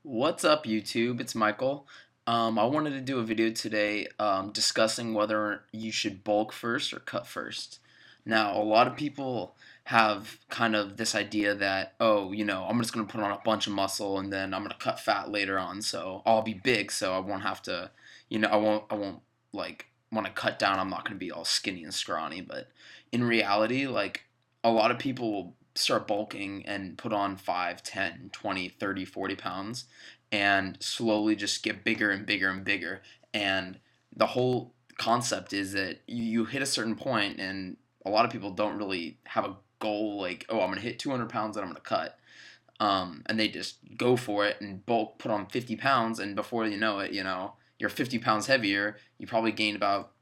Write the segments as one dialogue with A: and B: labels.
A: What's up, YouTube? It's Michael. I wanted to do a video today discussing whether you should bulk first or cut first. Now, a lot of people have kind of this idea that, oh, I'm just going to put on a bunch of muscle and then I'm going to cut fat later on, so I'll be big, so I won't have to, I won't like want to cut down. I'm not going to be all skinny and scrawny, but in reality, like a lot of people will start bulking and put on 5, 10, 20, 30, 40 pounds and slowly just get bigger and bigger and bigger. And the whole concept is that you hit a certain point, and a lot of people don't really have a goal like, oh, I'm going to hit 200 pounds and I'm going to cut. And they just go for it and bulk, put on 50 pounds, and before you know it, you're 50 pounds heavier. You probably gained about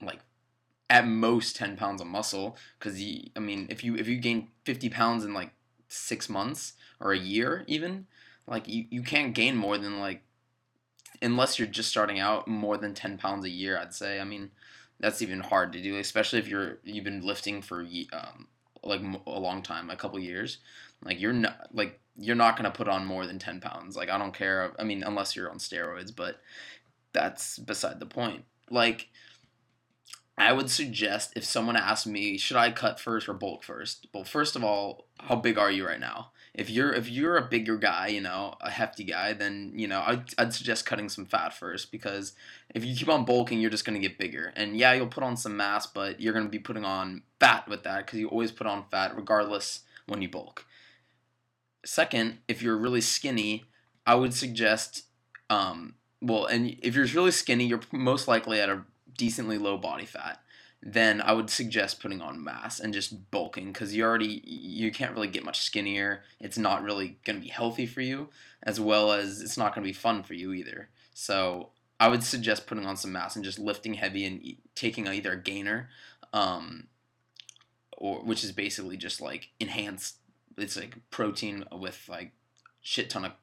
A: like at most 10 pounds of muscle because if you gain 50 pounds in like 6 months or a year even, like you can't gain more than like, unless you're just starting out, more than 10 pounds a year, I'd say. I mean, that's even hard to do, especially if you've been lifting for like a long time, a couple years. Like you're not gonna put on more than 10 pounds. Like I don't care. I mean, unless you're on steroids, but that's beside the point. Like I would suggest, if someone asked me, should I cut first or bulk first? Well, first of all, how big are you right now? If you're a bigger guy, a hefty guy, then I'd suggest cutting some fat first, because if you keep on bulking, you're just gonna get bigger. And yeah, you'll put on some mass, but you're gonna be putting on fat with that, because you always put on fat regardless when you bulk. Second, if you're really skinny, I would suggest, and if you're really skinny, you're most likely at a decently low body fat. Then I would suggest putting on mass and just bulking, because you can't really get much skinnier. It's not really going to be healthy for you, as well as it's not going to be fun for you either. So I would suggest putting on some mass and just lifting heavy and taking either a gainer, um, or which is basically just like enhanced. It's like protein with like shit ton of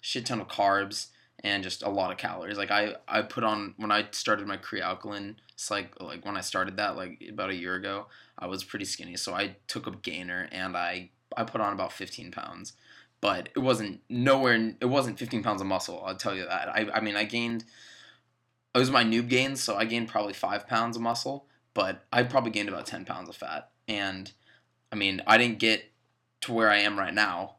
A: shit ton of carbs and just a lot of calories. Like I put on, when I started my crealkaline, it's like when I started that like about a year ago, I was pretty skinny, so I took a gainer and I put on about 15 pounds. But it wasn't 15 pounds of muscle, I'll tell you that. I mean, I gained, it was my noob gains, so I gained probably 5 pounds of muscle, but I probably gained about 10 pounds of fat. And I mean, I didn't get to where I am right now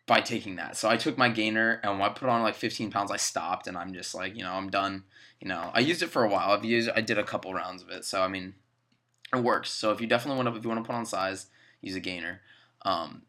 A: by taking that. So I took my gainer, and when I put on like 15 pounds, I stopped, and I'm just like, I'm done. I used it for a while. I did a couple rounds of it. So I mean, it works. So if you want to put on size, use a gainer. Um,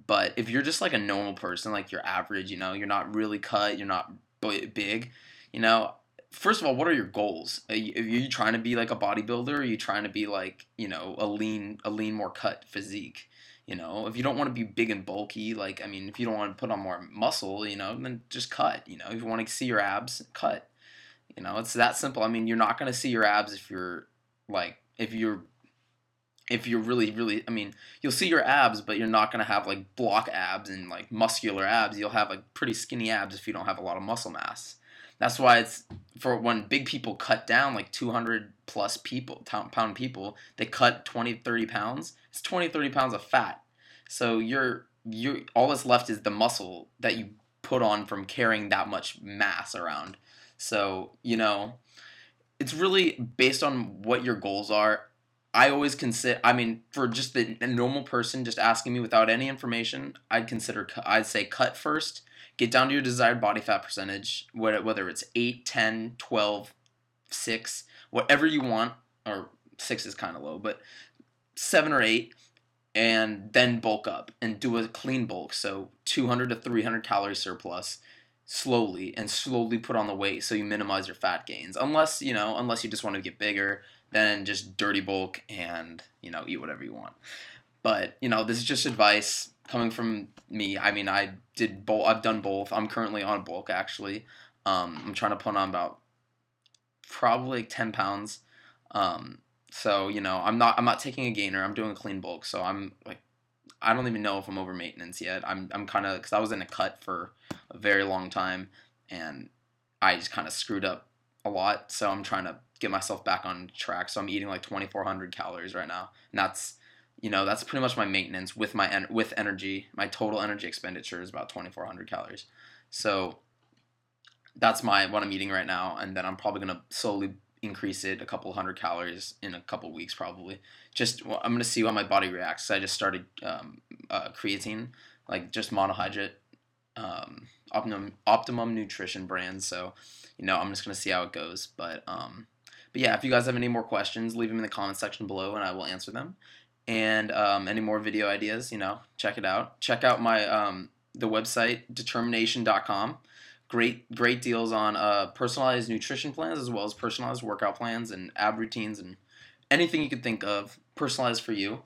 A: but if you're just like a normal person, like you're average, you're not really cut, you're not big, you know, first of all, what are your goals? Are you trying to be like a bodybuilder? Or are you trying to be like, a lean, more cut physique? If you don't want to be big and bulky, like, I mean, if you don't want to put on more muscle, then just cut. If you want to see your abs, cut. It's that simple. I mean, you're not going to see your abs if you're like, if you're really, really, I mean, you'll see your abs, but you're not going to have like block abs and like muscular abs. You'll have like pretty skinny abs if you don't have a lot of muscle mass. That's why it's, for when big people cut down, like 200 plus pound people, they cut 20, 30 pounds. It's 20, 30 pounds of fat. So you're all that's left is the muscle that you put on from carrying that much mass around. So, it's really based on what your goals are. I always consider, I mean, for just the normal person just asking me without any information, I'd say cut first, get down to your desired body fat percentage, whether it's 8, 10, 12, 6, whatever you want, or 6 is kind of low, but 7 or 8, and then bulk up and do a clean bulk. So 200 to 300 calorie surplus slowly, and slowly put on the weight so you minimize your fat gains. Unless you just want to get bigger, then just dirty bulk and, eat whatever you want. But, this is just advice coming from me. I mean, I've done both. I'm currently on bulk, actually. I'm trying to put on about probably like 10 pounds. So, I'm not taking a gainer. I'm doing a clean bulk. So I'm like, I don't even know if I'm over maintenance yet. I'm kind of, because I was in a cut for a very long time, and I just kind of screwed up a lot. So I'm trying to get myself back on track. So I'm eating like 2,400 calories right now, and that's That's pretty much my maintenance with with energy. My total energy expenditure is about 2,400 calories. So that's what I'm eating right now, and then I'm probably gonna slowly increase it a couple hundred calories in a couple weeks probably. I'm gonna see how my body reacts. I just started creatine, like just monohydrate, optimum nutrition brand. So I'm just gonna see how it goes. But yeah, if you guys have any more questions, leave them in the comment section below, and I will answer them. And any more video ideas, check it out. Check out my the website determination.com. Great deals on personalized nutrition plans, as well as personalized workout plans and ab routines and anything you could think of personalized for you.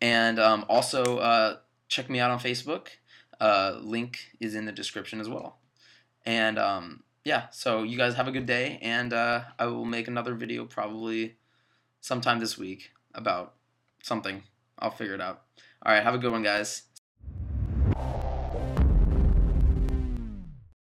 A: And also check me out on Facebook. Link is in the description as well. And yeah, so you guys have a good day, and I will make another video probably sometime this week about something. I'll figure it out. All right, have a good one, guys.